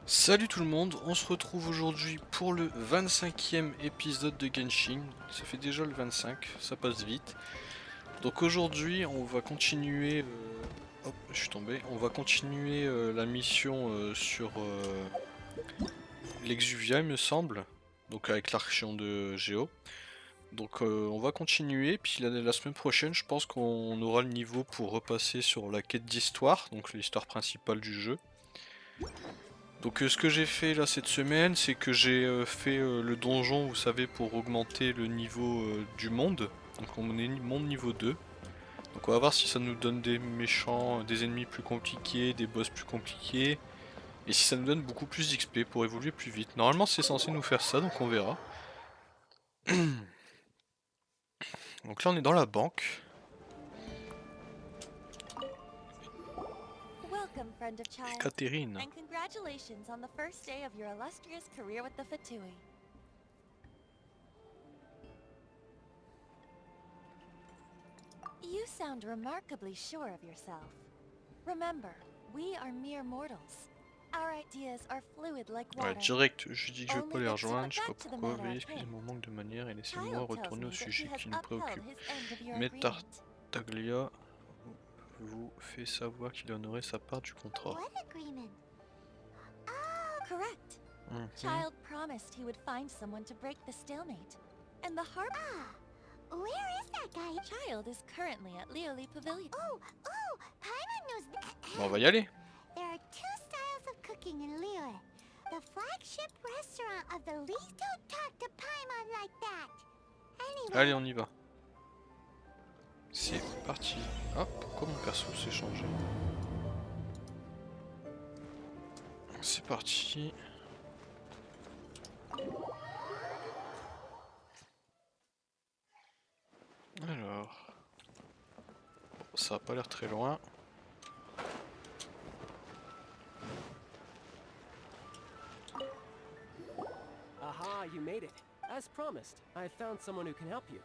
Salut tout le monde, on se retrouve aujourd'hui pour le 25e épisode de Genshin. Ça fait déjà le 25, ça passe vite. Donc aujourd'hui on va continuer... Hop, je suis tombé. On va continuer la mission sur l'Exuvia il me semble. Donc avec l'archion de Géo. Donc on va continuer, puis la semaine prochaine je pense qu'on aura le niveau pour repasser sur la quête d'histoire, donc l'histoire principale du jeu. Donc ce que j'ai fait là cette semaine, c'est que j'ai fait le donjon, vous savez, pour augmenter le niveau du monde. Donc on est monde niveau 2. Donc on va voir si ça nous donne des méchants, des ennemis plus compliqués, des boss plus compliqués. Et si ça nous donne beaucoup plus d'XP pour évoluer plus vite. Normalement c'est censé nous faire ça, donc on verra. Donc là on est dans la banque. Welcome, friend of child, Catherine. and congratulations on the first day of your illustrious career with the Fatui. You sound remarkably sure of yourself. Remember, we are mere mortals. Our ideas are fluid like Ouais, water. direct, je dis que je vais pas Only les that to rejoindre, get je sais pas back to the pourquoi, matter veuillez at excuser hand. mon manque de manière et laissez-moi Child tells retourner me au that he sujet has qui nous upheld préoccupe. his end of your Mais agreement. Taglia vous fait savoir qu'il honorait sa part du contrat. What agreement? Oh, correct. Child promised he would find someone to break the stalemate. And the harp... Ah, where is that guy? Child is currently at Lioli Pavilion. Oh, Paimon knows that. Bon, on va y aller. There are two styles of cooking in Lioli. The flagship restaurant of the least don't talk to Paimon like that. Anyway... Allez, on y va. C'est parti. Ah, pourquoi mon perso s'est changé? C'est parti. Alors... Bon, ça a pas l'air très loin. Aha, you made it. As promised, I found someone who can help you.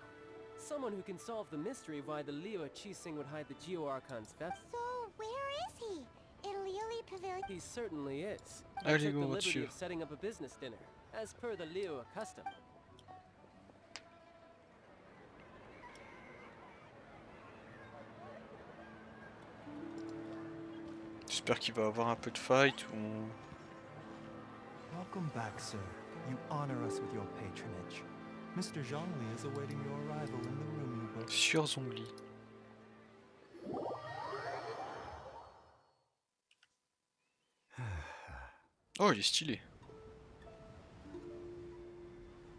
Someone who can solve the mystery of why the Leo Chising would hide the Geo-Archon's vessel. So, where is he? In Lioli Pavilion? He certainly is. I Allez, took the go liberty dessus. of setting up a business dinner, as per the Leo custom. J'espère qu'il va avoir un peu de fight ou... Welcome back, sir. You honor us with your patronage. Mr. Zhongli is awaiting your arrival in the room you booked. Sur Zongli. Oh, il est stylé.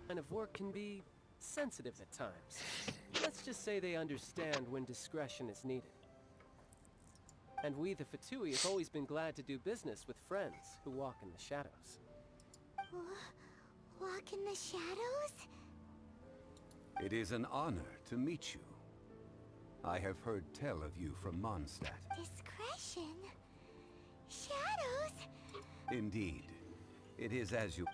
Kind of work can be sensitive at times. Let's just say they understand when discretion is needed. And we, the Fatui, have always been glad to do business with friends who walk in the shadows. Walk in the shadows? It is an honor to meet you. I have heard tell of you from Mondstadt. Discretion? Shadows? Indeed. It is as you...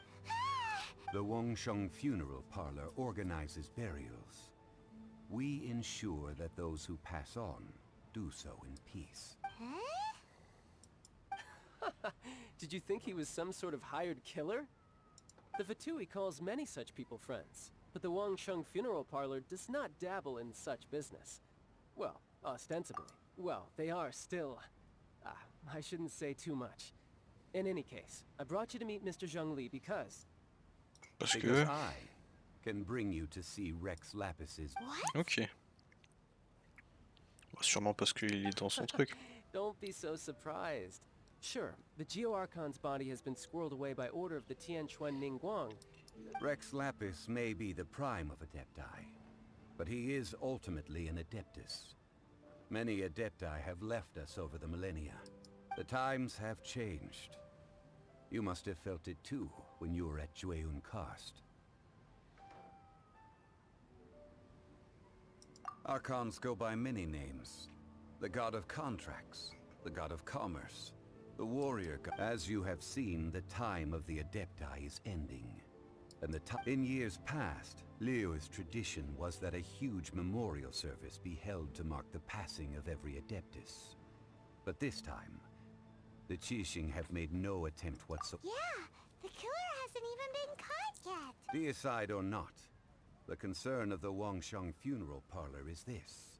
The Wangsheng Funeral Parlor organizes burials. We ensure that those who pass on do so in peace. Huh? Did you think he was some sort of hired killer? The Fatui calls many such people friends, but the Wangsheng Funeral Parlor does not dabble in such business. Well, ostensibly. Well, they are still... I shouldn't say too much. In any case, I brought you to meet Mr. Zhongli because... Parce Because que... I can bring you to see Rex Lapis's... What? Ok. Bah, sûrement parce qu'il est dans son truc. Don't be so surprised. Sure, the Geo-Archon's body has been squirreled away by order of the Tianquan Ningguang. Rex Lapis may be the prime of Adepti, but he is ultimately an Adeptus. Many Adepti have left us over the millennia. The times have changed. You must have felt it too when you were at Jueyun Karst. Archons go by many names. The god of contracts, the god of commerce, the warrior god. As you have seen, the time of the Adepti is ending. And in years past, Leo's tradition was that a huge memorial service be held to mark the passing of every Adeptus. But this time, The Qixing have made no attempt whatsoever. Yeah, the killer hasn't even been caught yet. Deicide or not, the concern of the Wangsheng funeral parlor is this.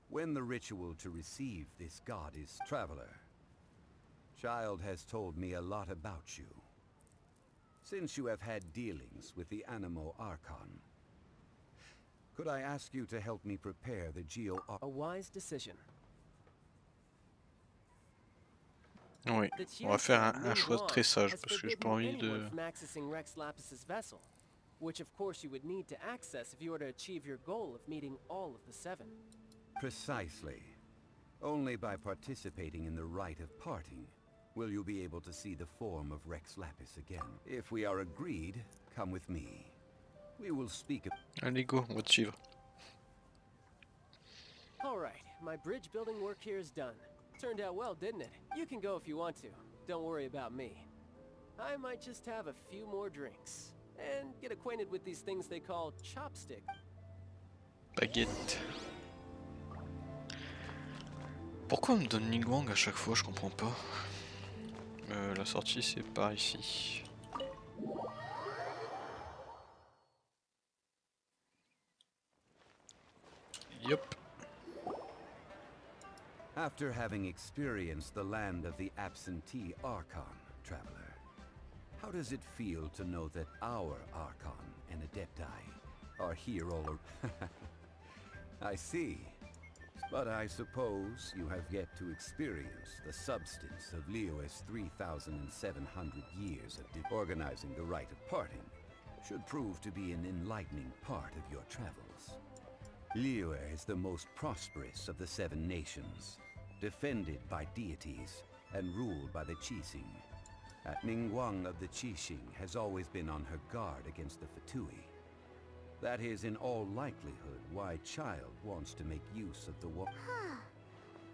When the ritual to receive this god is traveler, Child has told me a lot about you. Since you have had dealings with the Animo Archon, could I ask you to help me prepare the A wise decision. Oui, on va faire un choix très sage parce que j'ai pas envie de... Which of course you would need to access if you were to achieve your goal of meeting all of the 7. Precisely. Only by participating in the rite of parting will you be able to see the form of Rex Lapis again. If we are agreed, come with me. We will speak of... Allez go, on va te suivre. Alright, my bridge building work here is done. Turned out well, didn't it? You can go if you want to. Don't worry about me. I might just have a few more drinks. And get acquainted with these things they call chopstick. Baguette. Pourquoi on me donne Ningguang à chaque fois, je comprends pas. La sortie c'est par ici. Yup. After having experienced the land of the absentee Archon, traveler, how does it feel to know that our Archon and Adepti are here all around? I see. But I suppose you have yet to experience the substance of Liyue's 3,700 years of organizing the rite of parting. Should prove to be an enlightening part of your travels. Liyue is the most prosperous of the 7 nations, defended by deities and ruled by the Qixing. Ningguang of the Qixing has always been on her guard against the Fatui. That is in all likelihood why Child wants to make use of the Huh.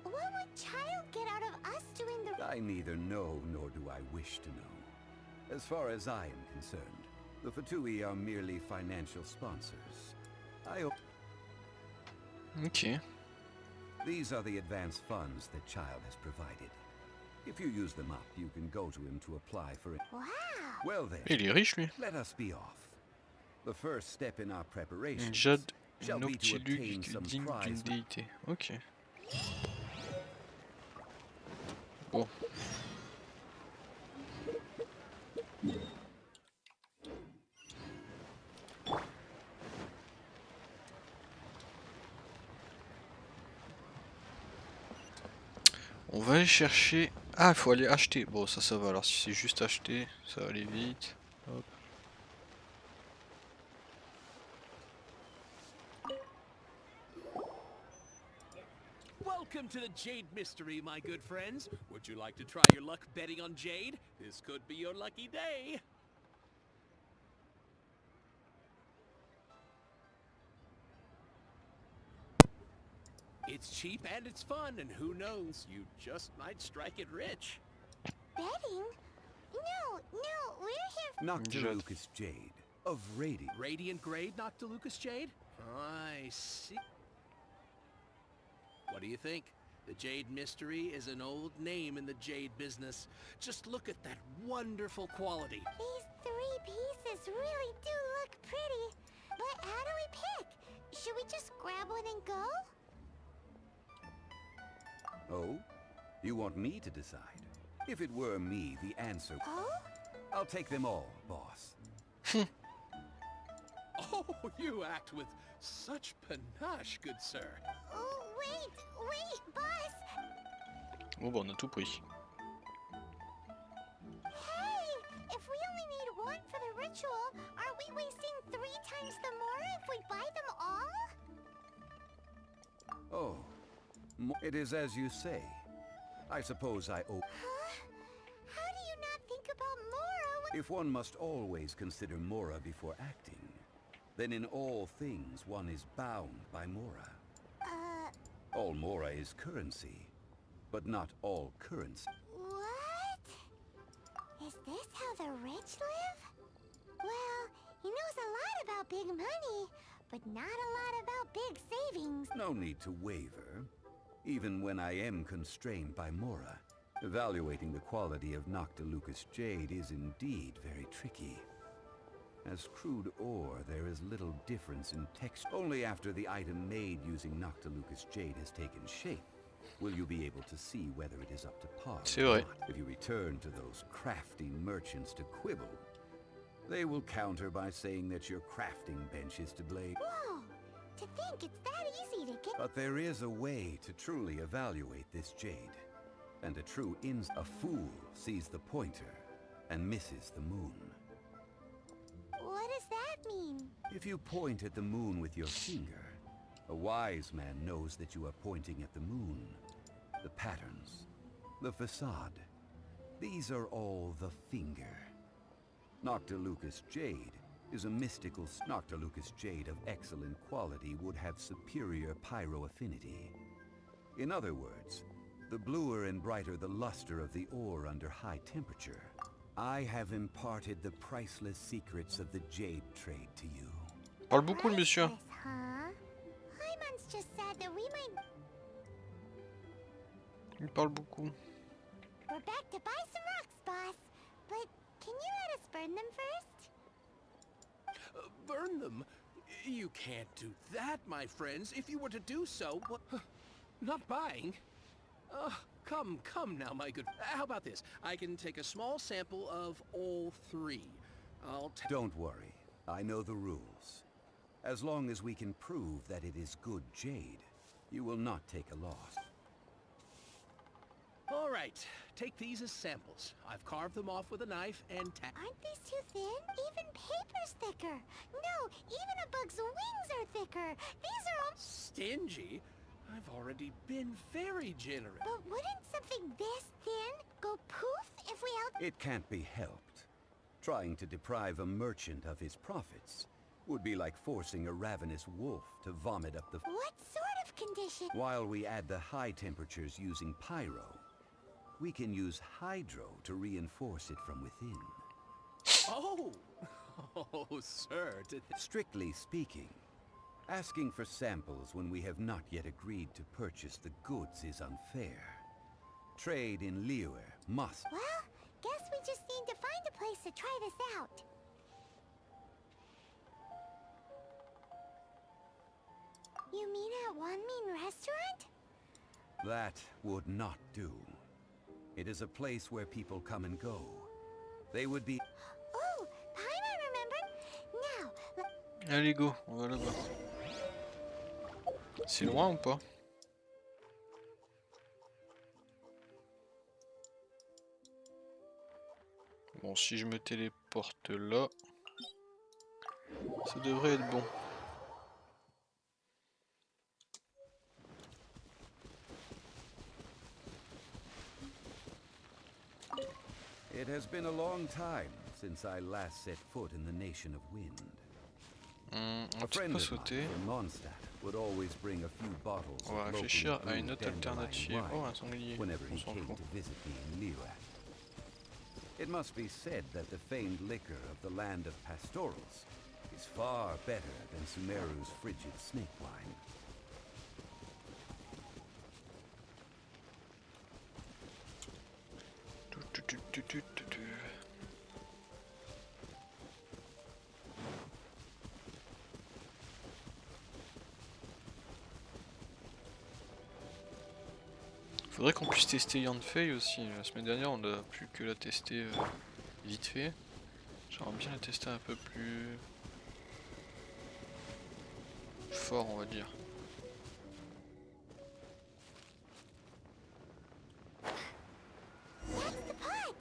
What would Child get out of us doing the... I neither know nor do I wish to know. As far as I am concerned, the Fatui are merely financial sponsors. Ok. These are the advance funds that Child has provided. If you use them up, you can go to him to apply for it. Wow. Well then, Il est riche lui. let us be off. The first step in our Une preparations jade shall be to obtain noctiluque some digne d'une prize. déité. Ok. Bon. On va aller chercher... Ah, il faut aller acheter. Bon, ça va. Alors si c'est juste acheter, ça va aller vite. Hop. Welcome to the Jade Mystery, my good friends. Would you like to try your luck betting on Jade? This could be your lucky day. It's cheap and it's fun, and who knows, you just might strike it rich. Betting? No, we're here... Noctilucus Jade of Radiant. Radiant Grade Noctilucus Jade? I see. What do you think? The Jade Mystery is an old name in the Jade business. Just look at that wonderful quality. These 3 pieces really do look pretty. But how do we pick? Should we just grab one and go? Oh? You want me to decide? If it were me, the answer... Oh? I'll take them all, boss. Oh, you act with such panache, good sir. Oh, wait, boss! Bon bah on a tout pris. Hey! If we only need 1 for the ritual, aren't we wasting 3 times the more if we buy them all? Oh. It is as you say. I suppose I owe... Huh? How do you not think about Mora when... If one must always consider Mora before acting, then in all things one is bound by Mora. All Mora is currency, but not all currency. What? Is this how the rich live? Well, he knows a lot about big money, but not a lot about big savings. No need to waver. Even when I am constrained by Mora, Evaluating the quality of Noctilucous jade is indeed very tricky. As crude ore, there is little difference in texture. Only after the item made using Noctilucous jade has taken shape will you be able to see whether it is up to par C'est or vrai. not. If you return to those crafting merchants to quibble, they will counter by saying that your crafting bench is to blame. Whoa! To think it's that easy to get... But there is a way to truly evaluate this jade. And a true a fool sees the pointer and misses the moon. What does that mean? If you point at the moon with your finger, a wise man knows that you are pointing at the moon. The patterns, the facade, these are all the finger. Noctilucous jade is a mystical... Noctilucous jade of excellent quality would have superior pyro affinity. In other words, the bluer and brighter the luster of the ore under high temperature, I have imparted the priceless secrets of the jade trade to you. Parle beaucoup le monsieur. Priceless, huh? Hyman's just said that we might... Il parle beaucoup. We're back to buy some rocks, boss. But can you let us burn them first? Burn them? You can't do that, my friends. If you were to do so, what? Not buying? Come now, my good... How about this? I can take a small sample of all three. Don't worry. I know the rules. As long as we can prove that it is good jade, you will not take a loss. All right. Take these as samples. I've carved them off with a knife and Aren't these too thin? Even paper's thicker. No, even a bug's wings are thicker. These are all... Stingy? I've already been very generous. But wouldn't something this thin go poof if we held... It can't be helped. Trying to deprive a merchant of his profits would be like forcing a ravenous wolf to vomit up the... What sort of condition? While we add the high temperatures using pyro, we can use hydro to reinforce it from within. Oh! Oh, sir. Strictly speaking, asking for samples when we have not yet agreed to purchase the goods is unfair. Trade in Liyue must... Well, guess we just need to find a place to try this out. You mean at Wanmin restaurant? That would not do. It is a place where people come and go. They would be... Oh, Paimon remembered. Now, Allez go, on va là-bas. C'est loin ou pas? Bon, si je me téléporte là, ça devrait être bon. It has been a long time since I last set foot in the Nation of Wind. On A va peut-être friend pas of mine sauter. from Mondstadt would always bring a few bottles On va of locally réfléchir à une brewed autre dandelion alternative. Oh, wine un sanglier. whenever On he s'en came fout. to visit me in Liyue. It must be said that the famed liquor of the land of pastorals is far better than Sumeru's frigid snake wine. Faudrait qu'on puisse tester Yanfei aussi. La semaine dernière, on n'a plus que la tester vite fait. J'aimerais bien la tester un peu plus fort, on va dire. that's the pot.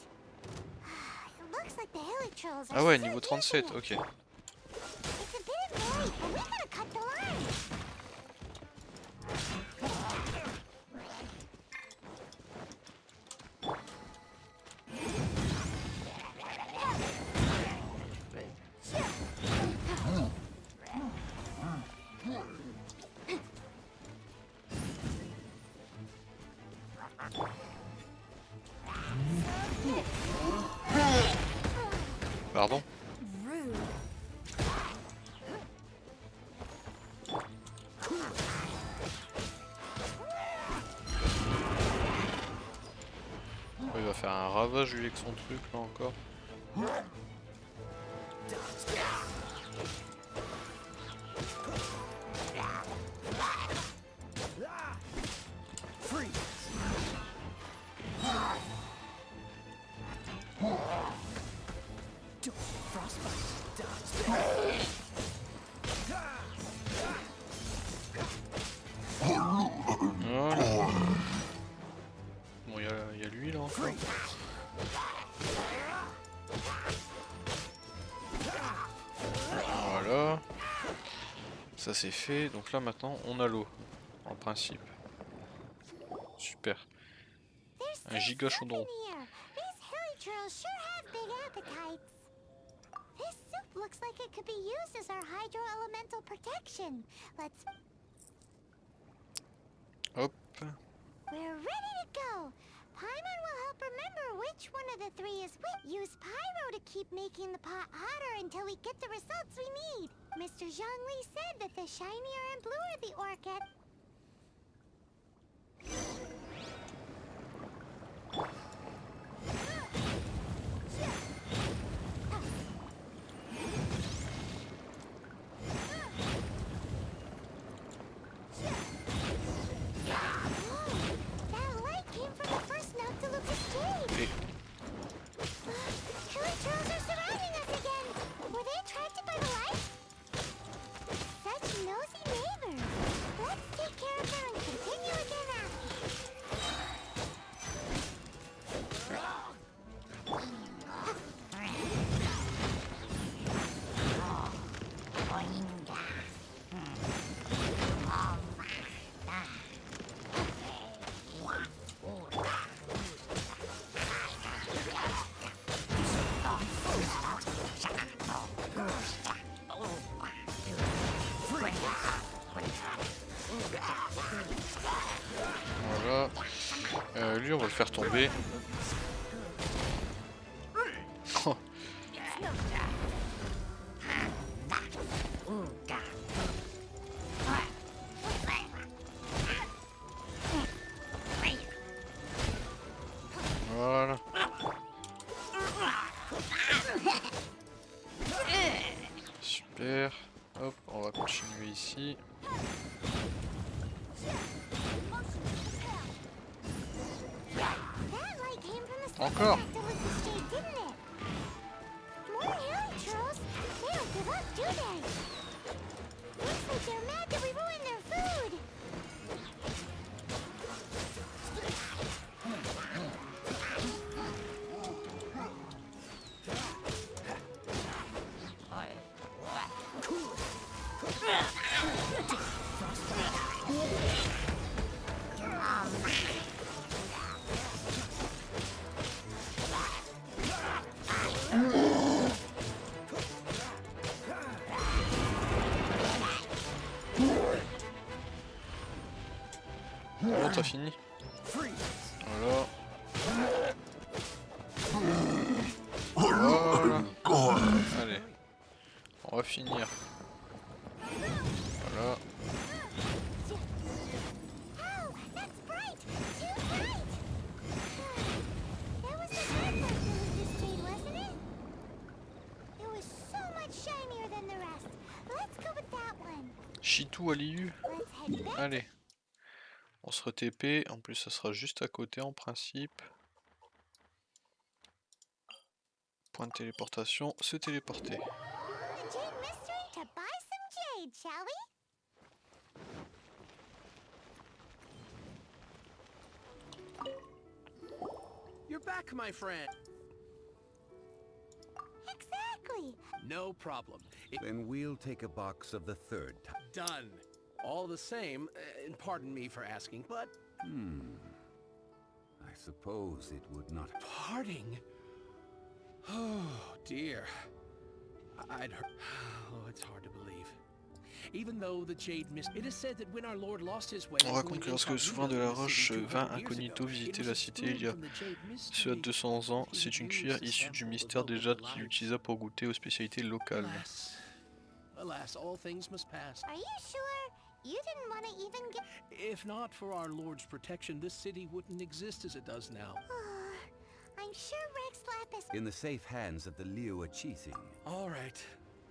It looks like the hilichurls are Ah ouais, so niveau using 37, it. ok. It's a bit annoying, but we gotta cut the line. Pardon? Rude. va faire un ravage lui avec son truc là encore. Voilà. Bon, il y a lui là encore. Voilà. Ça c'est fait. Donc là maintenant on a l'eau. En principe. Super. Un giga chaudron. Looks like it could be used as our hydro-elemental protection. Let's... Hop. We're ready to go. Paimon will help remember which one of the three is which. Use pyro to keep making the pot hotter until we get the results we need. Mr. Zhongli said that the shinier and bluer the orchid. Voilà. Lui on va le faire tomber. Oh. Voilà. Super. Hop, on va continuer ici. Encore. Bon, t'as fini. Voilà. Voilà. Allez. On va finir. Voilà. Chitou Adieu. Allez. On se re-TP, en plus ça sera juste à côté en principe. Point de téléportation, se téléporter. You're back, my friend. Exactly. No problem. Then we'll take a box of the third type. Done. All the same, and pardon me for asking, but... I suppose it would not... Parting? Oh, dear. I'd heard... Oh, it's hard to believe. Even though the Jade Mist... It is said that when our Lord lost his way... On raconte que lorsque le souverain de la roche vint incognito visiter la cité il y a cela 200 ans, c'est une cuillère issue du mystère des jades qu'il utilisa pour goûter aux spécialités locales. Alas, all things must pass. Are you sure? You didn't want to even get... If not for our Lord's protection, this city wouldn't exist as it does now. I'm sure Rex Lapis... In the safe hands of the Liuachisi. All right.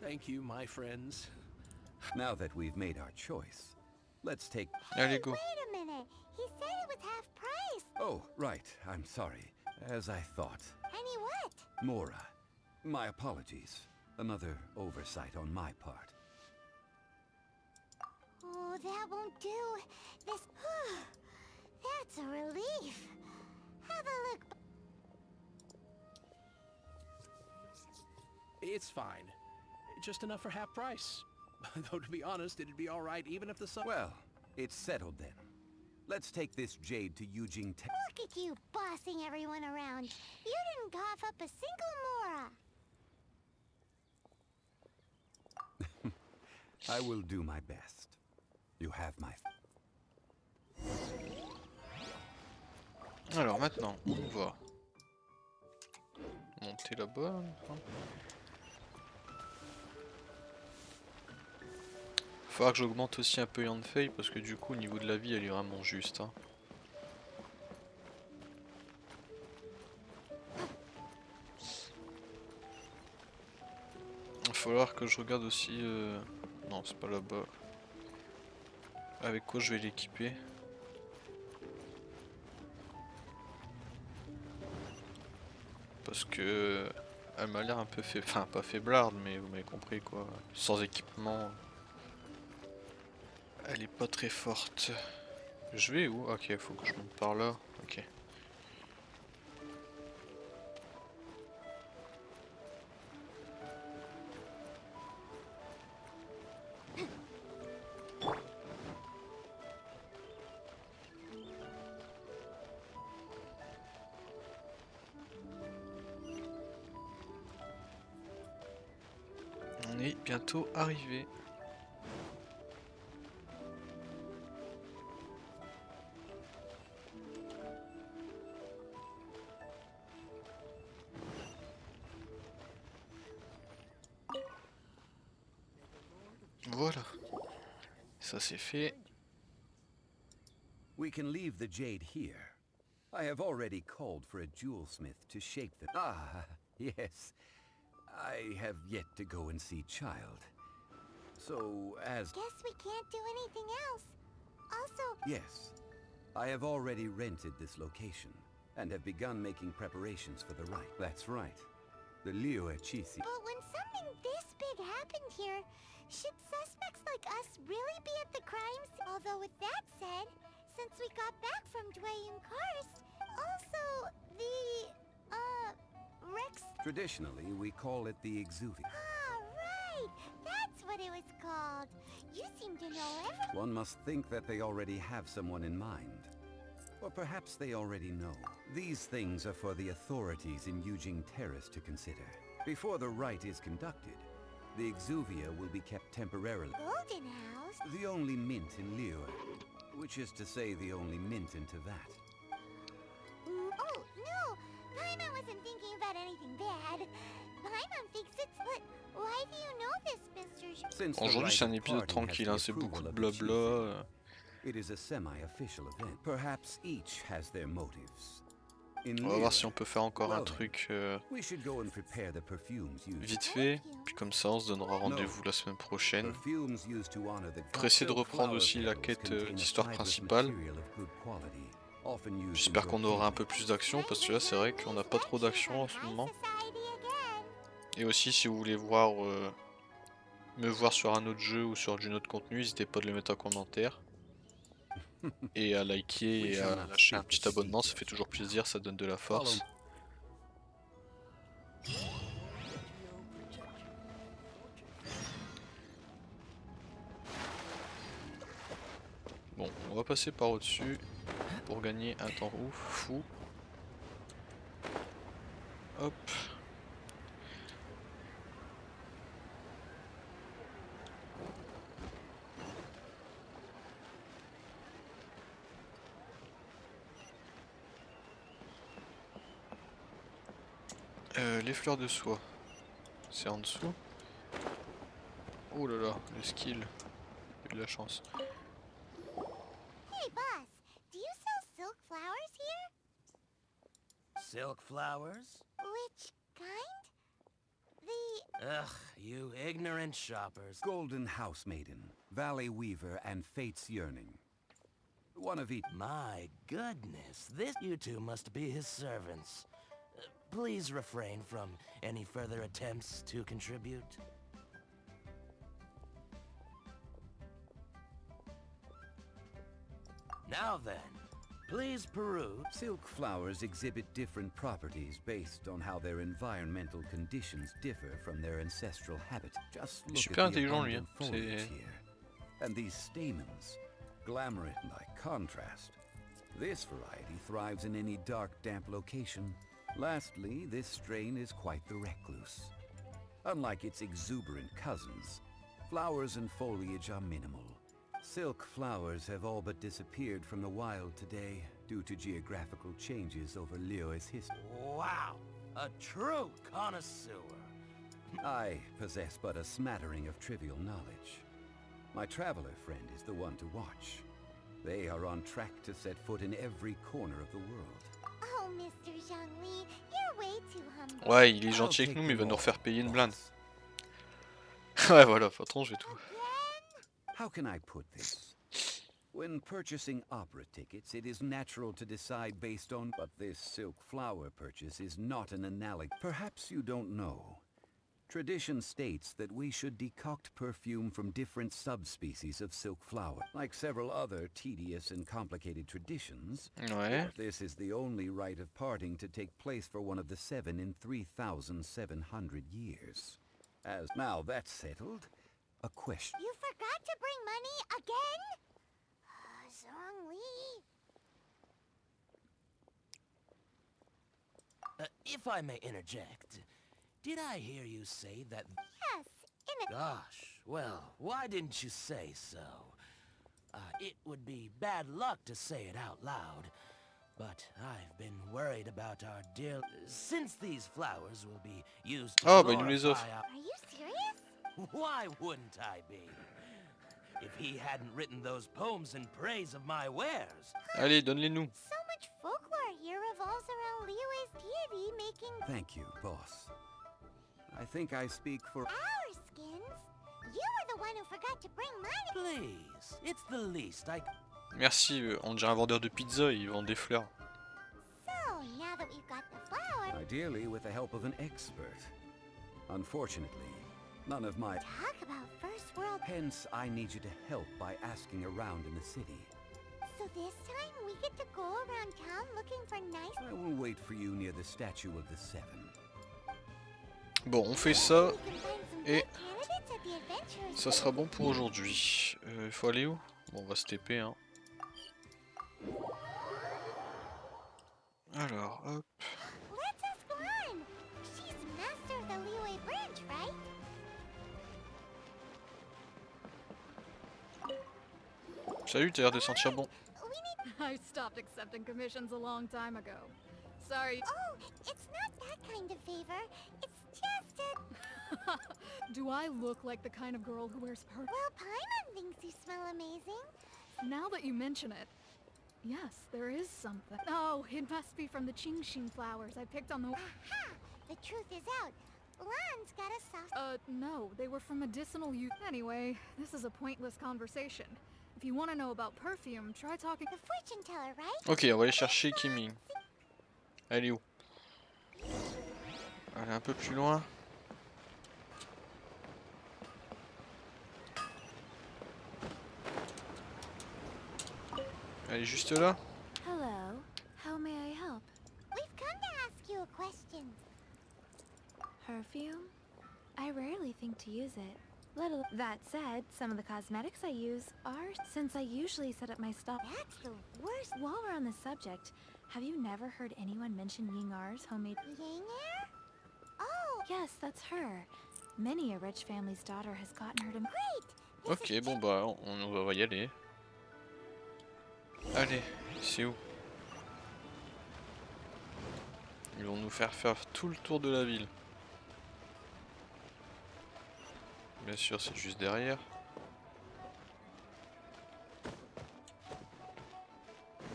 Thank you, my friends. Now that we've made our choice, let's take... Allez, go. Wait a minute. He said it was half price. Oh, right. I'm sorry. As I thought. Any what? Mora. My apologies. Another oversight on my part. Oh, that won't do. This... That's a relief. Have a look. It's fine. Just enough for half price. Though to be honest, it'd be all right even if the sun... Well, it's settled then. Let's take this jade to Eugene Te... Look at you bossing everyone around. You didn't cough up a single Mora. I will do my best. You have my... Alors maintenant, on va monter là-bas. Faudra que j'augmente aussi un peu Yanfei parce que du coup au niveau de la vie elle est vraiment juste. Hein. Il va falloir que je regarde aussi... Non c'est pas là-bas. Avec quoi je vais l'équiper. Parce que... Elle m'a l'air un peu fait... Enfin pas faiblarde mais vous m'avez compris quoi. Sans équipement... Elle est pas très forte. Je vais où? Ok, faut que je monte par là. Ok. On est bientôt arrivé. Voilà, ça c'est fait. We can leave the jade here. I have already called for a jewelsmith to shape the... Ah, yes. I have yet to go and see Child. So, as... Guess we can't do anything else. Also... Yes. I have already rented this location, and have begun making preparations for the rite. That's right. The Liuachisi. But when something this big happened here, should suspects like us really be at the crime scene? Although with that said, since we got back from Dwayne Karst, also the, Rex... Traditionally, we call it the Exuvia. Ah, right! That's what it was called. You seem to know everything. One must think that they already have someone in mind. Or perhaps they already know. These things are for the authorities in Eugene Terrace to consider. Before the rite is conducted, the Exuvia will be kept temporarily. Golden House? The only mint in Liyue, which is to say the only mint into that. Oh, no! Paimon wasn't thinking about anything bad. Paimon thinks it's... But why do you know this, Mr. Since the Aujourd'hui c'est un rite épisode party tranquille, has hein, the c'est beaucoup de approval of the blabla. chief, it is a semi-official event. Perhaps each has their motives. In On va voir Liyue, si on peut faire encore un well, truc we should go and prepare the perfumes used. vite fait. Puis comme ça on se donnera rendez-vous la semaine prochaine. Perfumes used to honor the Pour essayer de gods. reprendre Flower aussi la petals quête contain a d'histoire fibrous principale. material of good quality, often used in J'espère qu'on aura un peu brocade. plus d'action parce que là c'est vrai qu'on n'a pas trop d'action en ce moment. Et aussi si vous voulez voir me voir sur un autre jeu ou sur du autre contenu, n'hésitez pas de le mettre en commentaire. Et à liker et à lâcher un petit abonnement, ça fait toujours plaisir, ça donne de la force. Bon, on va passer par au-dessus pour gagner un temps fou. Hop. Les fleurs de soie, c'est en dessous. Oh là là, le skill, j'ai eu de la chance. Hey, boss, do you sell silk flowers here? silk flowers? Which kind? The... Ugh, you ignorant shoppers. Golden House Maiden, Valley Weaver, and Fate's Yearning. One of each. My goodness, you two must be his servants. Please refrain from any further attempts to contribute. Now then, please peruse. Silk flowers exhibit different properties based on how their environmental conditions differ from their ancestral habitat. Just look Super at the intelligent, lui, abundant hein. foliage C'est... here. And these stamens, glamorous by contrast. This variety thrives in any dark, damp location. Lastly, this strain is quite the recluse. Unlike its exuberant cousins, flowers and foliage are minimal. Silk flowers have all but disappeared from the wild today due to geographical changes over Liyue's history. Wow, a true connoisseur. I possess but a smattering of trivial knowledge. My traveler friend is the one to watch. They are on track to set foot in every corner of the world. Oh, Mr. Zhongli, you're way too humble. Ouais, il est gentil avec nous, mais il va nous refaire payer une blinde. Ouais, voilà, patron, je vais tout. How can I put this? When purchasing opera tickets, it is natural to decide based on, but this silk flower purchase is not an analog. Perhaps you don't know. Tradition states that we should decoct perfume from different subspecies of silk flower. Like several other tedious and complicated traditions, Ouais. this is the only rite of parting to take place for one of the 7 in 3,700 years. As now that's settled, a question. You forgot to bring money again? Zhongli. If I may interject, did I hear you say that... Yes, in a... Gosh, well, why didn't you say so? It would be bad luck to say it out loud, but I've been worried about our dear... Since these flowers will be used to Ah, bah il nous les offre. Are you serious? Why wouldn't I be? If he hadn't written those poems in praise of my wares. Allez, donne-les-nous. So much folklore here revolves around Liyue's deity making Thank you, boss. I think I speak for... our skins. You were the one who forgot to bring money. Please, it's the least I... Merci, on dirait un vendeur de pizza, il vend des fleurs. So, now that we've got the flower... Ideally with the help of an expert. Unfortunately, none of my... Talk about first world... Hence, I need you to help by asking around in the city. So this time we get to go around town looking for nice... I will wait for you near the statue of the Seven. Bon, on fait ça, We can find some et good candidates at the adventurers ça sera bon pour aujourd'hui. Il faut aller où? Bon, on va se TP, hein. Alors, hop. Let's ask Lan. She's master of the Liyue branch, right? Salut, t'as l'air de sentir bon. We need... I stopped accepting commissions a long time ago. Sorry. Oh, it's not that kind of favor. It's just a... Do I look like the kind of girl who wears purple? Well, Paimon thinks you smell amazing. Now that you mention it, yes, there is something. Oh, it must be from the Qingxin flowers I picked on the... Aha! The truth is out. Lan's got a soft... No, they were from medicinal use. Anyway, this is a pointless conversation. If you want to know about perfume, try talking... The fortune teller, right? Ok, on va aller chercher Kimi. Elle est où? Elle est un peu plus loin. Elle est juste là. Hello. How may I help? We've come to ask you a question. Perfume? I rarely think to use it. That said, some of the cosmetics I use are, since I usually set up my stall. That's the worst. While we're on the subject, have you never heard anyone mention Yingar's homemade? Yanger? Oh, Yes, that's her. Many a rich family's daughter has gotten her to... great. Ok, bon bah on va y aller. Allez, c'est où? Ils vont nous faire tout le tour de la ville. Bien sûr, c'est juste derrière.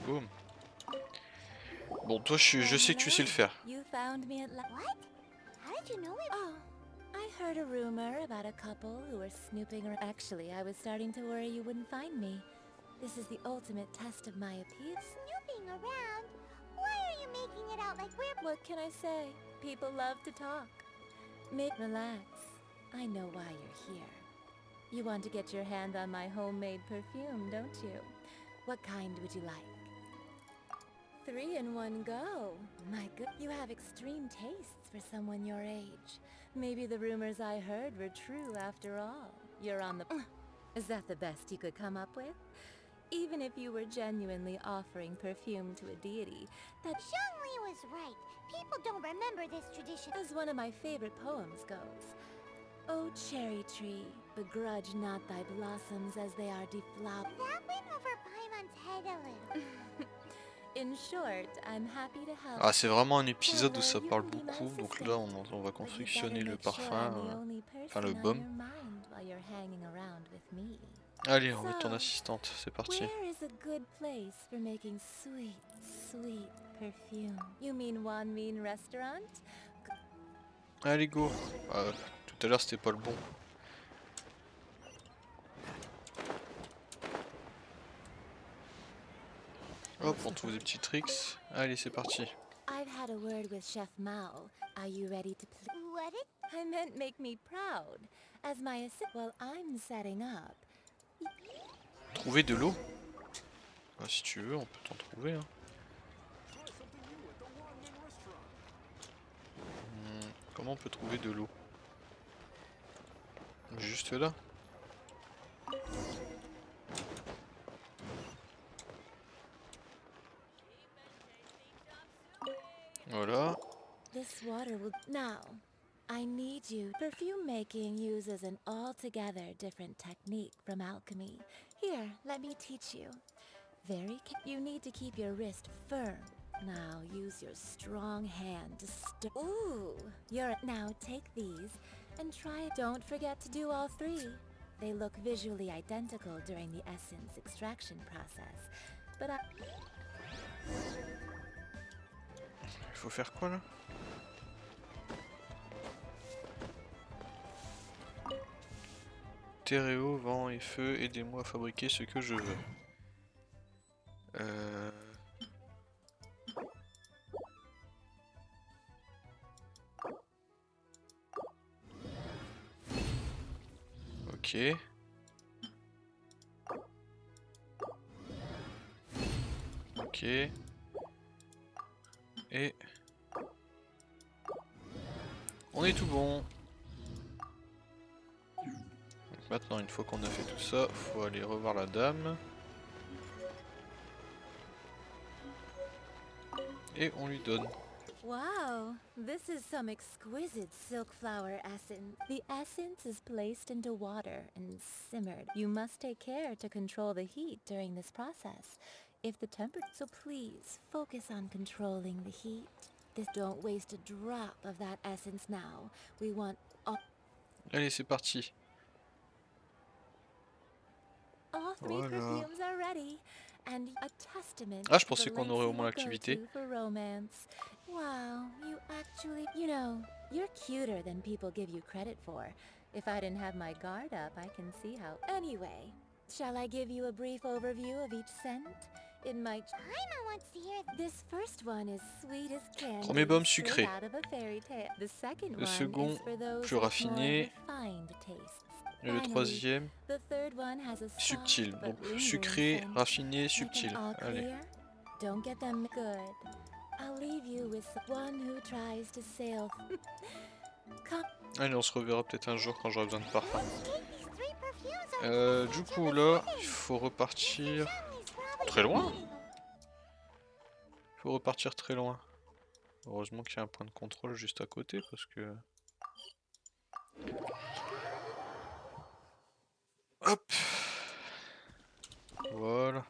Boum. Bon, toi, je sais que tu sais le faire. You found me at What? How did you know it? Oh, I heard a rumor about a couple who were snooping around. Actually, I was starting to worry you wouldn't find me. This is the ultimate test of my appeal. Snooping around? Why are you making it out like we're... What can I say? People love to talk. Relax. I know why you're here. You want to get your hand on my homemade perfume, don't you? What kind would you like? 3 in one go. My good, you have extreme tastes for someone your age. Maybe the rumors I heard were true after all. You're on the... Is that the best you could come up with? Even if you were genuinely offering perfume to a deity, that... Zhongli was right. People don't remember this tradition. As one of my favorite poems goes. Oh, cherry tree, begrudge not thy blossoms as they are deflowered. That went over Paimon's head a little. In short, I'm happy to help. Ah, c'est vraiment un épisode où ça parle beaucoup. Donc là, on va confectionner le parfum, enfin le baume. Allez, on va ton assistante, c'est parti. Where is a good place for making sweet, sweet perfume? You mean Wan Min restaurant? Allez, go. Tout à l'heure, c'était pas le bon. Hop, on trouve des petits tricks. Allez, c'est parti. I've had a word with Chef Mao. Are you ready to What it? I meant make me proud. As my assistant while I'm setting up. Trouver de l'eau. Si tu veux, on peut t'en trouver. Hein. Comment on peut trouver de l'eau? Juste là. Voilà. This water will now. I need you. Perfume making uses an altogether different technique from alchemy. Here, let me teach you. You need to keep your wrist firm. Now use your strong hand to stir. Ooh, now take these and try it. Don't forget to do all 3. They look visually identical during the essence extraction process, but Il faut faire quoi là? Terre et eau, vent et feu, aidez-moi à fabriquer ce que je veux. Ok. Ok. Et... on est tout bon. Donc maintenant, une fois qu'on a fait tout ça, faut aller revoir la dame. Et on lui donne. wow, this is some exquisite silk flower essence. The essence is placed into water and simmered. You must take care to control the heat during this process. If the temperature, so please focus on controlling the heat. Don't waste a drop of that essence now. We want all... Allez, c'est parti. All 3 voilà. perfumes are ready. And a testament je pensais qu'on aurait au moins l'activité. Wow, you actually, you know, you're cuter than people give you credit for. If I didn't have my guard up, I can see how. Anyway, shall I give you a brief overview of each scent? It might. Paimon wants to hear. This first one is sweet as candy. Premier baume sucré. Out of a fairy tale. The second le second, one is for those plus raffiné. Et le troisième, the third one has a subtil. soft Donc but lingering sucré, scent. raffiné, subtil. All Allez. clear? Don't get them good. I'll leave you with one who tries to sail. Come. Allez, on se reverra peut-être un jour quand j'aurai besoin de parfum. Du coup là, il faut repartir très loin. Il faut repartir très loin. Heureusement qu'il y a un point de contrôle juste à côté parce que... hop. Voilà.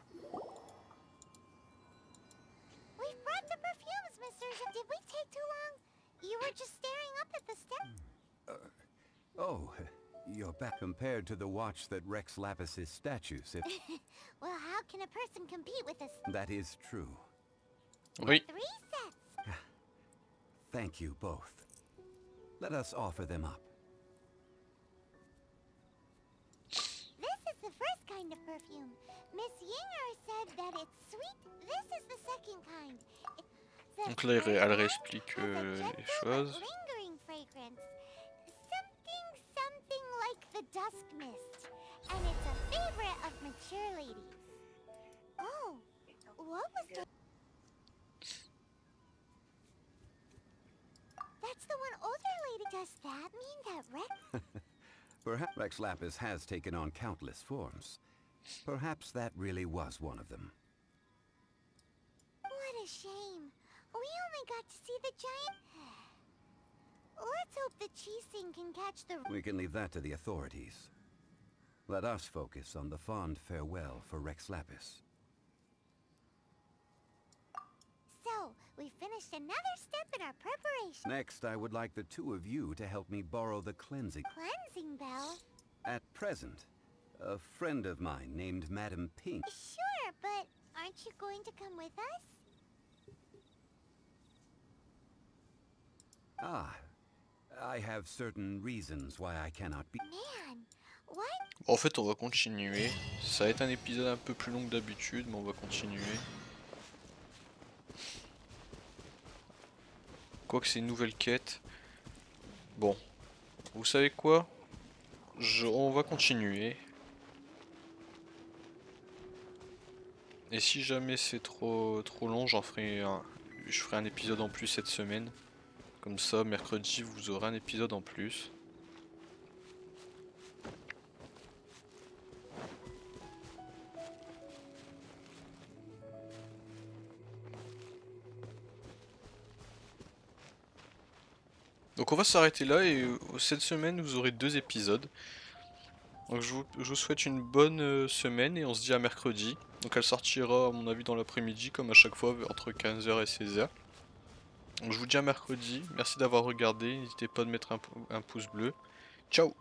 We've brought the perfumes, Mr. Did we take too long? You were just staring up at the step. Oh, you're back compared to the watch that wrecks Lapis's statues. Well, how can a person compete with us? That is true. Oui. 3 thank you both. Let us offer them up. This is the first kind of perfume. Miss Yinger said that it's sweet. This is the second kind. Donc là, elle réexplique les choses. Lingering fragrance. Something like the dusk mist. And it's a favorite of mature ladies. Oh, what was the... That's the one older lady. Does that mean that Rex... Perhaps Rex Lapis has taken on countless forms. Perhaps that really was one of them. What a shame. We only got to see the giant... Let's hope the Chising can catch the... We can leave that to the authorities. Let us focus on the fond farewell for Rex Lapis. So, we finished another step in our preparation. Next, I would like the two of you to help me borrow the cleansing... Cleansing bell? At present, a friend of mine named Madam Pink... Sure, but aren't you going to come with us? Ah, I have certain reasons why I cannot be... Man, what? En fait, on va continuer. Ça va être un épisode un peu plus long que d'habitude, mais on va continuer. Quoique c'est une nouvelle quête. Bon, vous savez quoi? On va continuer. Et si jamais c'est trop long, je ferai un épisode en plus cette semaine. Comme ça, mercredi, vous aurez un épisode en plus. Donc on va s'arrêter là et cette semaine vous aurez 2 épisodes. Donc je vous souhaite une bonne semaine et on se dit à mercredi. Donc elle sortira à mon avis dans l'après-midi comme à chaque fois entre 15h et 16h. Donc je vous dis à mercredi, merci d'avoir regardé, n'hésitez pas à mettre un pouce bleu. Ciao!